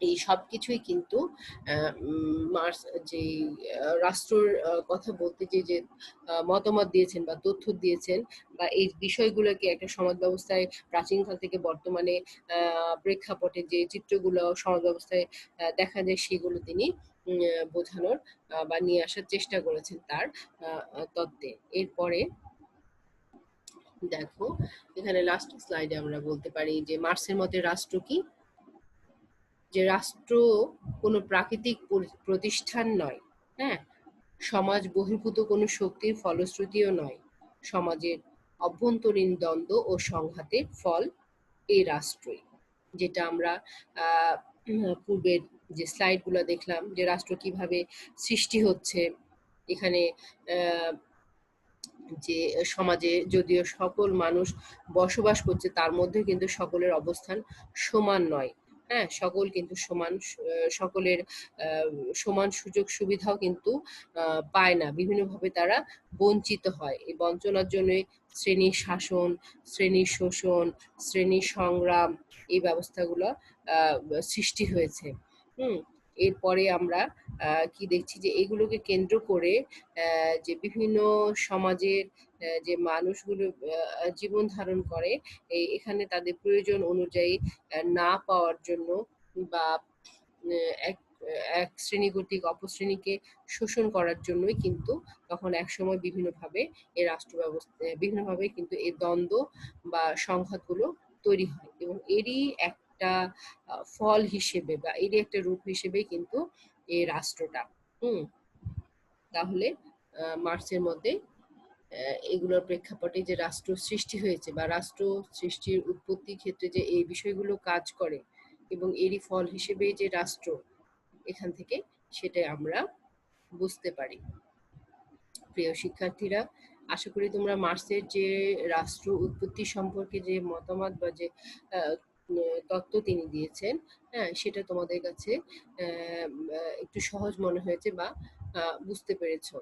এই সবকিছুই কিন্তু মার্স যে রাষ্ট্রর কথা বলতে যে মতামত দিয়েছেন বা তথ্য দিয়েছেন, বা এই বিষয়গুলোকে একটা সমাজ ব্যবস্থায় প্রাচীনকাল থেকে বর্তমানে প্রেক্ষাপটে যে চিত্রগুলো সমাজ ব্যবস্থায় দেখা যায়, সেগুলো তিনি বোঝানোর বা নিয়ে আসার চেষ্টা করেছেন তার তত্ত্বে। এরপরে দেখো, এখানে লাস্ট স্লাইডে আমরা বলতে পারি যে মার্ক্সের মতে রাষ্ট্র কি, যে রাষ্ট্র কোনো প্রাকৃতিক প্রতিষ্ঠান নয়, হ্যাঁ, সমাজ বহির্ভূত কোনো শক্তির ফলশ্রুতিও নয়, সমাজের অভ্যন্তরীণ দ্বন্দ্ব ও সংঘাতের ফল এই রাষ্ট্রই। যেটা আমরা পূর্বের যে স্লাইডগুলো দেখলাম, যে রাষ্ট্র কিভাবে সৃষ্টি হচ্ছে, এখানে যে সমাজে যদিও সকল মানুষ বসবাস করছে, তার মধ্যে কিন্তু সকলের অবস্থান সমান নয়। হ্যাঁ, সকল কিন্তু সমান, সকলের সমান সুযোগ সুবিধাও কিন্তু পায় না, বিভিন্নভাবে তারা বঞ্চিত হয়। এই বঞ্চনার জন্য শ্রেণী শাসন, শ্রেণী শোষণ, শ্রেণী সংগ্রাম, এই ব্যবস্থাগুলো সৃষ্টি হয়েছে। হুম, এরপরে আমরা কি দেখছি যে এগুলোকে কেন্দ্র করে যে বিভিন্ন সমাজের যে মানুষগুলো জীবন ধারণ করে, এখানে তাদের প্রয়োজন অনুযায়ী না পাওয়ার জন্য বা এক এক শ্রেণী কর্তৃক অপর শ্রেণীকে শোষণ করার জন্যই কিন্তু তখন একসময় বিভিন্নভাবে এই রাষ্ট্র ব্যবস্থা, বিভিন্নভাবে কিন্তু এই দ্বন্দ্ব বা সংঘাতগুলো তৈরি হয়, এবং এরই একটা ফল হিসেবে বা এরই একটা রূপ হিসেবে কিন্তু এই রাষ্ট্রটা। হুম, তাহলে মার্ক্সের মধ্যে এগুলোর প্রেক্ষাপটে যে রাষ্ট্র সৃষ্টি হয়েছে বা রাষ্ট্র সৃষ্টির উৎপত্তি ক্ষেত্রে যে এই বিষয়গুলো কাজ করে এবং এরই ফল হিসেবে যে রাষ্ট্র, এখান থেকে সেটাই আমরা বুঝতে পারি। প্রিয় শিক্ষার্থীরা, আশা করি তোমরা মার্ক্সের যে রাষ্ট্র উৎপত্তি সম্পর্কে যে মতামত বা যে আহ, তত্ত্ব তিনি দিয়েছেন, হ্যাঁ, সেটা তোমাদের কাছে একটু সহজ মনে হয়েছে বা বুঝতে পেরেছো।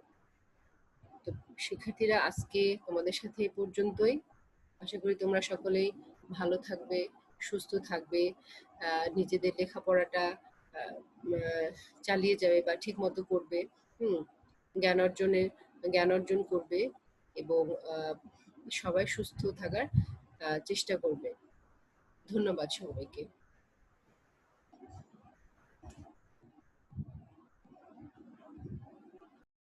তো শিক্ষার্থীরা, আজকে তোমাদের সাথে এ পর্যন্তই। আশা করি তোমরা সকলেই ভালো থাকবে, সুস্থ থাকবে, নিজেদের লেখাপড়াটা আহ, আহ, চালিয়ে যাবে বা ঠিক মতো করবে। হুম, জ্ঞান অর্জনের জ্ঞান অর্জন করবে এবং সবাই সুস্থ থাকার চেষ্টা করবে। ধন্যবাদ সবাইকে।